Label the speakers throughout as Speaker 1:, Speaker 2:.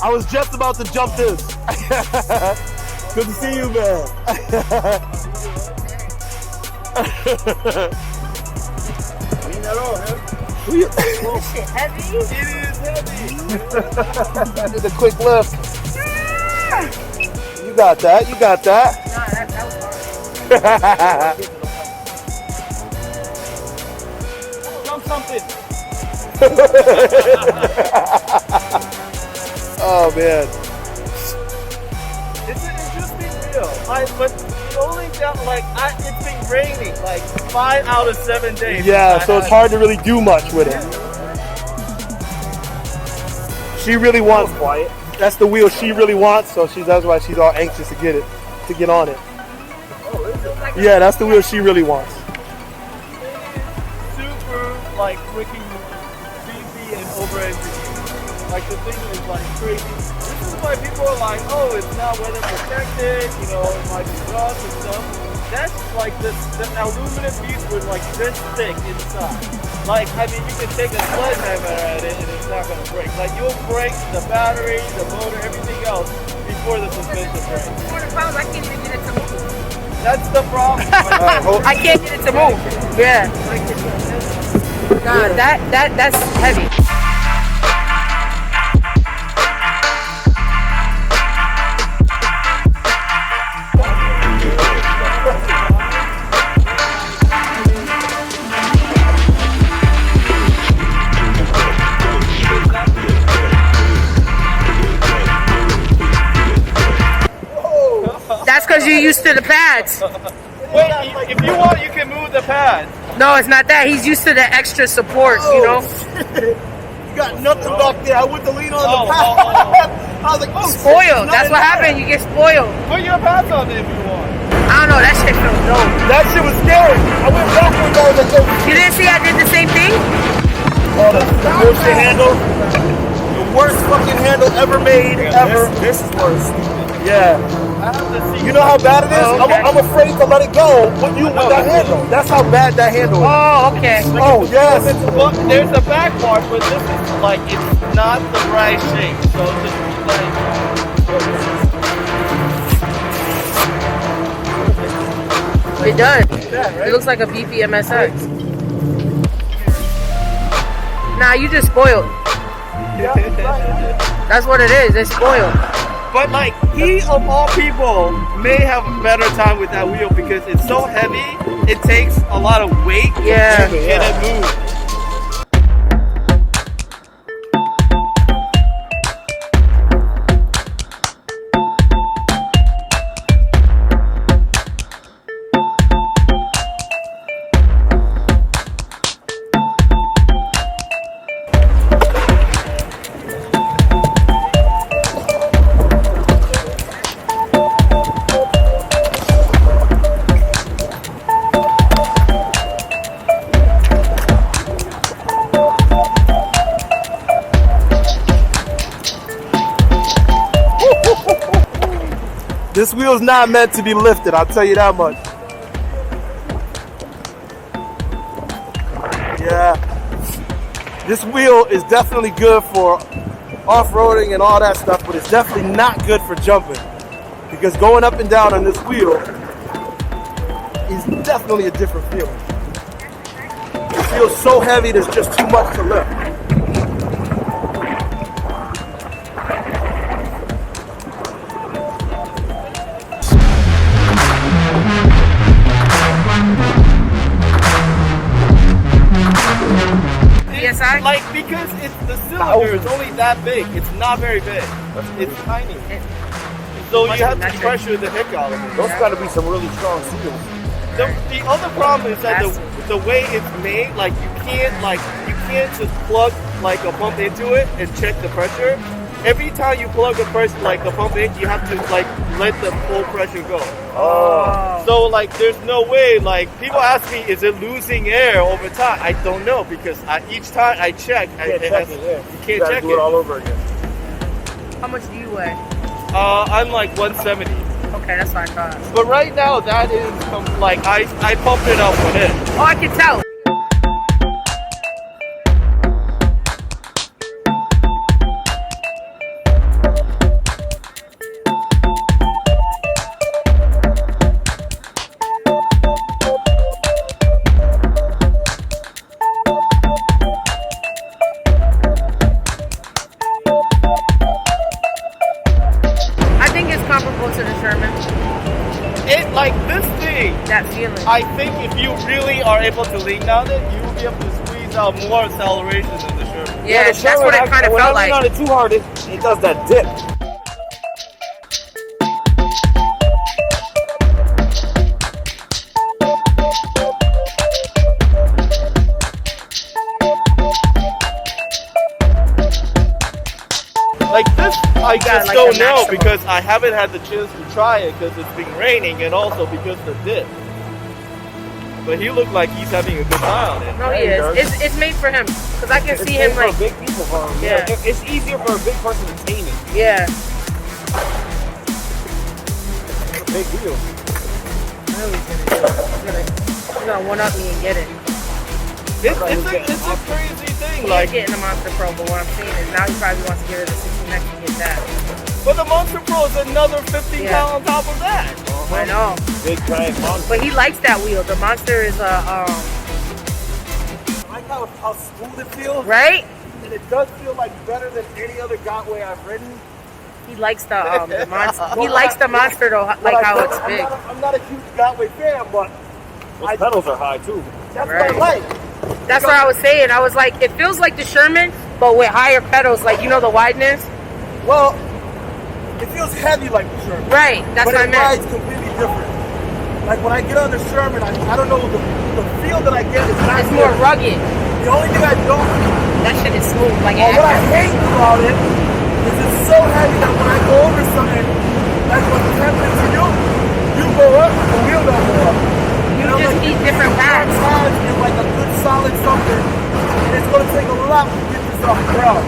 Speaker 1: I was just about to jump this. Good to see you, man.
Speaker 2: Ain't at all, man.
Speaker 3: This shit heavy?
Speaker 2: It is heavy.
Speaker 1: Did a quick lift. You got that. You got that.
Speaker 3: Nah, that was hard.
Speaker 2: Jump something.
Speaker 1: Oh man.
Speaker 2: It's an interesting wheel. But the only thing, like, it's been raining like 5 out of 7 days.
Speaker 1: Yeah, so it's hard to really do much with it. She really wants quiet. That's the wheel she really wants, so that's why she's all anxious to get on it.
Speaker 2: Oh, is it?
Speaker 1: Yeah, that's the wheel she really wants.
Speaker 2: Super, like, freaking beefy and over-engineered. Like, the thing is, like, crazy. This is why people are like, oh, it's not weather protected, you know, it might be rust and stuff. That's like the aluminum piece with, like, this thick inside. Like, I mean, you can take a sledgehammer at it and it's not going to break. Like, you'll break the battery, the motor, everything else before the suspension breaks.
Speaker 3: 400 pounds, I can't even get it to move.
Speaker 2: That's the problem.
Speaker 3: I can't get it to move. Yeah. God, that's heavy. That's because you're used to the pads.
Speaker 2: Wait, if you want, you can move the pad.
Speaker 3: No, it's not that. He's used to the extra support, you know?
Speaker 1: You got nothing back there. I went to lean on the pad. I was like, oh,
Speaker 3: Spoiled. That's what happened. You get spoiled.
Speaker 2: Put your pads on it if you want.
Speaker 3: I don't know. That shit feels dope.
Speaker 1: that shit was scary. I went backwards. I was like, oh,
Speaker 3: You didn't see I did the same thing?
Speaker 1: oh, the bullshit handle. The worst fucking handle ever made, ever. This is worse. Yeah.
Speaker 2: I have to see.
Speaker 1: You know how bad it is?
Speaker 3: Oh, okay.
Speaker 1: I'm afraid to let it go with that handle. That's how bad that handle is.
Speaker 3: Oh, okay.
Speaker 1: Oh, yes.
Speaker 2: Well, there's a back part, but this is like, it's not the right shape. So just like,
Speaker 3: It does. It looks like a beefy MSX. Nah, you just spoiled. That's what it is. It's spoiled.
Speaker 2: but like, he of all people may have a better time with that wheel because it's so heavy. It takes a lot of weight
Speaker 3: Yeah.
Speaker 2: to get it moved.
Speaker 1: This wheel's not meant to be lifted, I'll tell you that much. Yeah. This wheel is definitely good for off-roading and all that stuff, but it's definitely not good for jumping. Because going up and down on this wheel is definitely a different feeling. It feels so heavy, there's just too much to lift.
Speaker 3: PSI?
Speaker 2: Like, because it's the cylinder is only that big. It's not very big. It's tiny. So you have to pressure the heck out of it.
Speaker 1: Those gotta be some really strong seals.
Speaker 2: The other problem is that the way it's made, like you can't just plug like a pump into it and check the pressure. Every time you plug the pump in, you have to like let the full pressure go.
Speaker 1: Oh.
Speaker 2: So like there's no way, like people ask me, is it losing air over time? I don't know because each time I check, you can't check
Speaker 1: do it all over again.
Speaker 3: How much do you weigh?
Speaker 2: I'm like 170.
Speaker 3: Okay, that's what I thought.
Speaker 2: But right now that is like I pumped it up with it.
Speaker 3: Oh, I can tell. it.
Speaker 2: I think if you really are able to lean down it, you will be able to squeeze out more acceleration than the Sherman.
Speaker 3: Yeah,
Speaker 4: the
Speaker 3: that's what it kind of
Speaker 4: when
Speaker 3: felt
Speaker 4: I lean on
Speaker 3: like.
Speaker 4: it too hard, it does that dip.
Speaker 2: Like this, I just
Speaker 3: like
Speaker 2: don't
Speaker 3: the
Speaker 2: know
Speaker 3: maximum.
Speaker 2: because I haven't had the chance to try it because it's been raining and also because of the dip. But he looked like he's having a good time on it.
Speaker 3: No, he is. It's made for him because I can see him like.
Speaker 4: for big people.
Speaker 3: Yeah.
Speaker 4: It's easier for a big person to tame it.
Speaker 3: Yeah.
Speaker 4: It's a big deal.
Speaker 3: He's gonna one up me and get it.
Speaker 2: It's a crazy thing.
Speaker 3: He's
Speaker 2: Like,
Speaker 3: getting the Monster Pro, but what I'm saying is now he probably wants to get rid of the 16X to get that.
Speaker 2: but the Monster Pro is another 15
Speaker 3: Yeah.
Speaker 2: pound on top of that.
Speaker 3: I know.
Speaker 4: Big giant monster.
Speaker 3: But he likes that wheel. The Monster is
Speaker 1: I like how smooth it feels,
Speaker 3: right?
Speaker 1: and it does feel like better than any other Gotway I've ridden.
Speaker 3: He likes the Monster. He likes the Monster though, like how it's big.
Speaker 1: I'm not a huge Gotway fan, but
Speaker 4: Those pedals are high too.
Speaker 1: that's
Speaker 3: Right.
Speaker 1: what I like.
Speaker 3: That's what I was saying. I was like, it feels like the Sherman, but with higher pedals, like, you know, the wideness.
Speaker 1: Well, it feels heavy like the Sherman.
Speaker 3: Right. That's
Speaker 1: but
Speaker 3: what I
Speaker 1: it
Speaker 3: meant.
Speaker 1: rides completely different. Like when I get on the Sherman, I don't know, the feel that I get is not
Speaker 3: It's more
Speaker 1: good.
Speaker 3: rugged.
Speaker 1: The only thing I don't,
Speaker 3: That shit is smooth. Like,
Speaker 1: what I hate about it is it's so heavy that when I go over something, like what's happening to you, you go up, the wheel don't go up.
Speaker 3: you
Speaker 1: know,
Speaker 3: just
Speaker 1: like,
Speaker 3: need different paths.
Speaker 1: Sometimes in like a good solid something, and it's gonna take a lot to get this off the ground.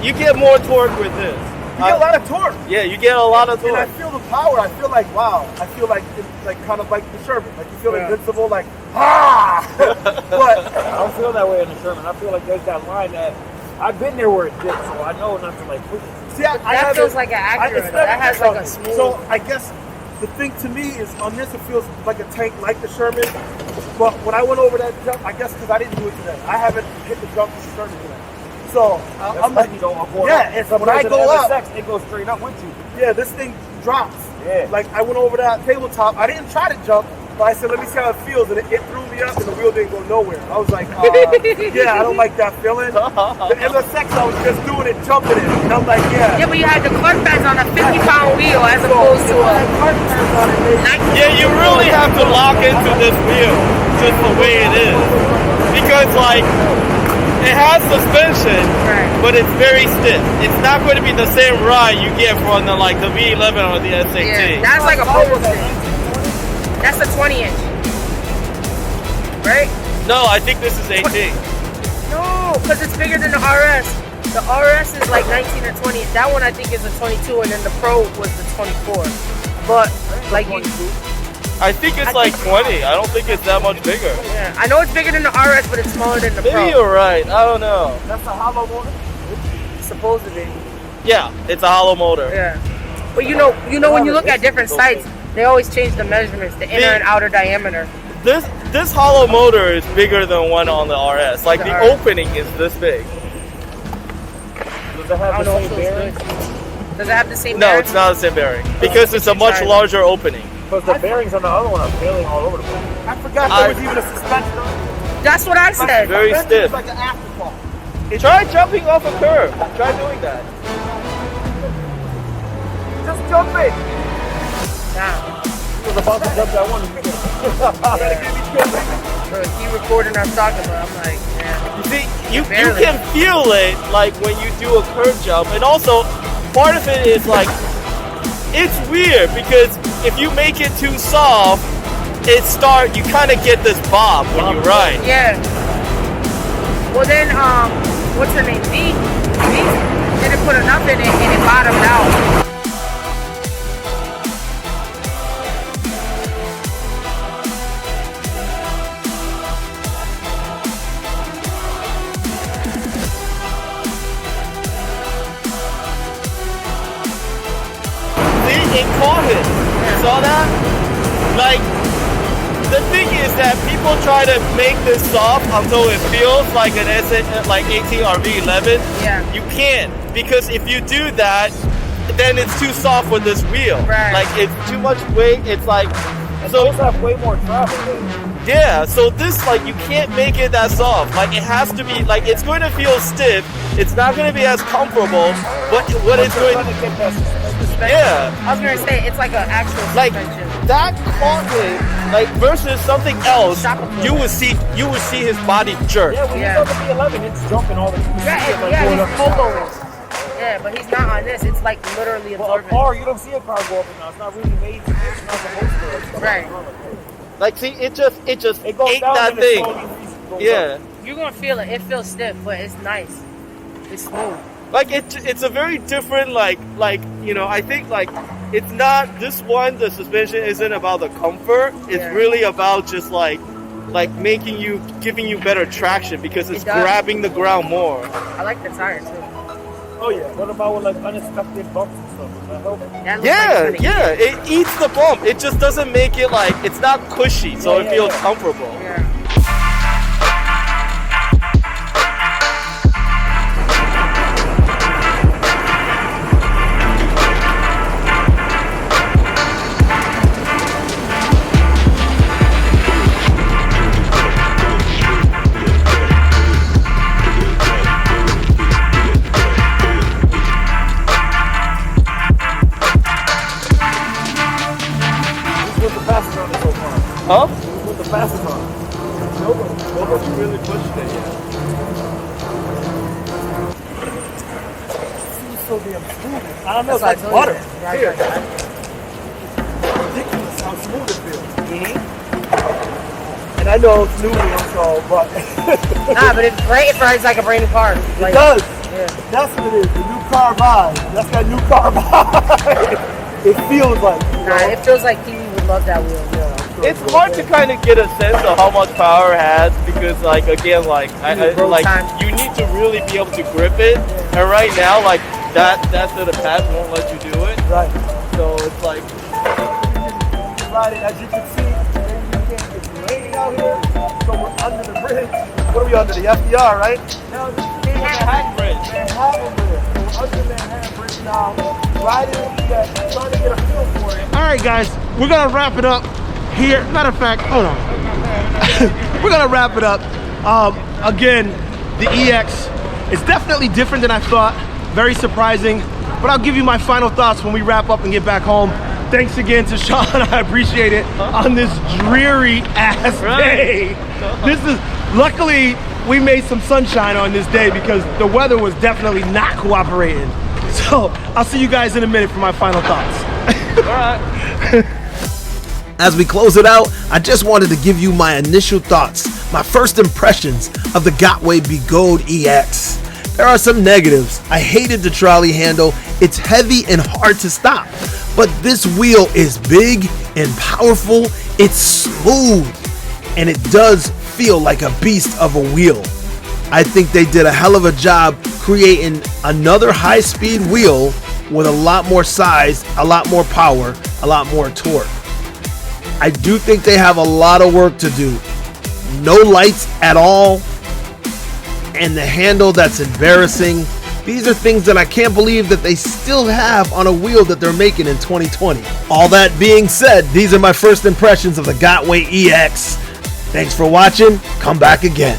Speaker 2: You get more torque with this.
Speaker 1: You get a lot of torque.
Speaker 2: Yeah, you get a lot of
Speaker 1: And I
Speaker 2: torque.
Speaker 1: feel the power. I feel like, wow. I feel like it's like kind of like the Sherman. Like you feel invincible, like, ah! But
Speaker 4: I don't feel that way in the Sherman. I feel like there's that line that I've been there where it dips, so I know not to like push it.
Speaker 1: see, I
Speaker 3: That feels like an Acura.
Speaker 1: it's
Speaker 3: though.
Speaker 1: never
Speaker 3: That has
Speaker 1: been
Speaker 3: like a
Speaker 1: something.
Speaker 3: smooth.
Speaker 1: So I guess the thing to me is on this, it feels like a tank like the Sherman. But when I went over that jump, I guess because I didn't do it today, I haven't hit the jump with the Sherman today. So I'm like,
Speaker 4: you don't go
Speaker 1: yeah,
Speaker 4: up.
Speaker 1: it's when I go up,
Speaker 4: it goes straight up with you.
Speaker 1: yeah, this thing drops.
Speaker 4: Yeah.
Speaker 1: Like I went over that tabletop. I didn't try to jump, but I said, let me see how it feels, and it threw me up, and the wheel didn't go nowhere. I was like, yeah, I don't like that feeling. The MSX, I was just doing it, jumping it, and I'm like, yeah.
Speaker 3: Yeah, but you had the clutch pads on a 50-pound wheel as opposed to a 90.
Speaker 2: Yeah, you really have to lock into this wheel just the way it is. Because, like, it has suspension,
Speaker 3: Right.
Speaker 2: but it's very stiff. It's not going to be the same ride you get from the V11 or the SAT.
Speaker 3: Yeah, that's like a pole stick. That's a 20-inch. Right?
Speaker 2: No, I think this is 18.
Speaker 3: No, because it's bigger than the RS. The RS is like 19 or 20. That one I think is a 22, and then the Pro was the 24. But like you,
Speaker 2: I think it's like 20. I don't think it's that much bigger.
Speaker 3: yeah, I know it's bigger than the RS, but it's smaller than the Pro.
Speaker 2: Maybe you're right. I don't know.
Speaker 4: That's a hollow motor.
Speaker 3: Supposedly.
Speaker 2: Yeah, it's a hollow motor.
Speaker 3: Yeah. But you know when you look at different sites, they always change the measurements, the inner and outer diameter.
Speaker 2: This hollow motor is bigger than one on the RS. Like
Speaker 3: The
Speaker 2: the
Speaker 3: RS.
Speaker 2: opening is this big.
Speaker 4: Does it
Speaker 3: I
Speaker 4: have
Speaker 3: don't
Speaker 4: the
Speaker 3: know
Speaker 4: same
Speaker 3: if
Speaker 4: bearing?
Speaker 3: it's good. Does it have the same
Speaker 2: No,
Speaker 3: bearing?
Speaker 2: it's not the same bearing because it's a much
Speaker 3: Try it.
Speaker 2: larger opening.
Speaker 4: Because the bearings on the other one are failing all over the place.
Speaker 1: I forgot there was even a suspension on it.
Speaker 3: That's what I said.
Speaker 2: Very
Speaker 1: Suspension is
Speaker 2: stiff.
Speaker 1: like an afterthought.
Speaker 2: Try jumping off a curb. Try doing that.
Speaker 1: Just jump it.
Speaker 3: Nah.
Speaker 4: He was about to jump that one.
Speaker 3: Bro, keep recording us talking, but I'm like, yeah.
Speaker 2: You see, you
Speaker 3: Barely.
Speaker 2: can feel it like when you do a curb jump, and also part of it is like it's weird because if you make it too soft, you kind of get this bob when you ride.
Speaker 3: Yeah. Well then, what's her name? V didn't put enough in it and it bottomed out.
Speaker 2: See, it caught it. You saw that? Like, the thing is that people try to make this soft until it feels like an like 18 or V11.
Speaker 3: Yeah.
Speaker 2: You can't, because if you do that, then it's too soft with this wheel.
Speaker 3: Right.
Speaker 2: Like, it's too much weight. It's like So
Speaker 4: those have way more travel.
Speaker 2: yeah, so this, like, you can't make it that soft. Like, it has to be, like, it's going to feel stiff. It's not going to be as comfortable, but what it's going to
Speaker 4: get that suspension.
Speaker 2: yeah.
Speaker 3: I was gonna say it's like an actual
Speaker 2: Like
Speaker 3: suspension.
Speaker 2: that Gotway, like versus something else, you would see his body jerk.
Speaker 4: Yeah, when
Speaker 3: Yeah.
Speaker 4: he's on the B11, it's jumping all the time.
Speaker 3: Yeah, he's pogoing. Yeah, but he's not on this. It's like literally
Speaker 4: Well, a
Speaker 3: absorbent.
Speaker 4: car, you don't see a car go up and down. It's not really made. It's not supposed to.
Speaker 3: Right.
Speaker 2: Like, see, it just
Speaker 4: It goes
Speaker 2: ate
Speaker 4: down
Speaker 2: that
Speaker 4: and
Speaker 2: thing.
Speaker 4: it slowly goes
Speaker 2: Yeah.
Speaker 4: up.
Speaker 3: You're gonna feel it. It feels stiff, but it's nice. It's smooth.
Speaker 2: Like it's a very different like you know, I think like it's not this one, the suspension isn't about the comfort. It's
Speaker 3: Yeah.
Speaker 2: really about just like giving you better traction because it's
Speaker 3: It does.
Speaker 2: grabbing the ground more.
Speaker 3: I like the tire too.
Speaker 4: Oh yeah. What about with like unexpected bumps and stuff? Does that help?
Speaker 3: That looks
Speaker 2: Yeah,
Speaker 3: like it's gonna
Speaker 2: yeah, it eats the bump. It just doesn't make it like it's not cushy, so
Speaker 4: Yeah,
Speaker 2: it
Speaker 4: yeah,
Speaker 2: feels
Speaker 4: yeah.
Speaker 2: comfortable.
Speaker 3: Yeah.
Speaker 4: Who's with the fastest on this whole car?
Speaker 2: Huh?
Speaker 4: Who's with the fastest on?
Speaker 2: Nobody really pushed it yet.
Speaker 4: It's so damn smooth. I don't know. It's
Speaker 3: That's what I
Speaker 4: like
Speaker 3: told
Speaker 4: butter.
Speaker 3: you. Right, right.
Speaker 1: Ridiculous how smooth it feels. And I know it's new to you, so, but
Speaker 3: Nah, but it's great. It rides like a brand new car.
Speaker 1: it
Speaker 3: Like,
Speaker 1: does.
Speaker 3: Yeah.
Speaker 1: That's what it is. The new car vibe. That's that new car vibe. It feels like.
Speaker 3: Nah, it feels like Kiwi would love that wheel.
Speaker 2: It's hard to kind of get a sense of how much power it has because, like, again, like,
Speaker 3: road time.
Speaker 2: you need to really be able to grip it. And right now, like, that sort of pads won't let you do it.
Speaker 1: Right.
Speaker 2: So it's like,
Speaker 1: Right, as you can see, it's raining out here, so we're under the bridge. What are we under? The FDR, right?
Speaker 2: no, this is the handbrake.
Speaker 1: Manhattan Bridge. So we're under Manhattan Bridge now, riding that, trying to get a feel for it. All right, guys, we're gonna wrap it up here. Matter of fact, hold on. We're gonna wrap it up. Again, the EX is definitely different than I thought. Very surprising, but I'll give you my final thoughts when we wrap up and get back home. Thanks again to Sean. I appreciate it on this dreary ass day. This is, luckily we made some sunshine on this day because the weather was definitely not cooperating. So I'll see you guys in a minute for my final thoughts.
Speaker 2: All right.
Speaker 5: As we close it out, I just wanted to give you my initial thoughts, my first impressions of the Gotway Begode EX. There are some negatives. I hated the trolley handle. It's heavy and hard to stop. But this wheel is big and powerful. It's smooth. And it does feel like a beast of a wheel. I think they did a hell of a job creating another high-speed wheel with a lot more size, a lot more power, a lot more torque. I do think they have a lot of work to do. No lights at all. And the handle, that's embarrassing. These are things that I can't believe that they still have on a wheel that they're making in 2020. All that being said, these are my first impressions of the Gotway EX. Thanks for watching. Come back again.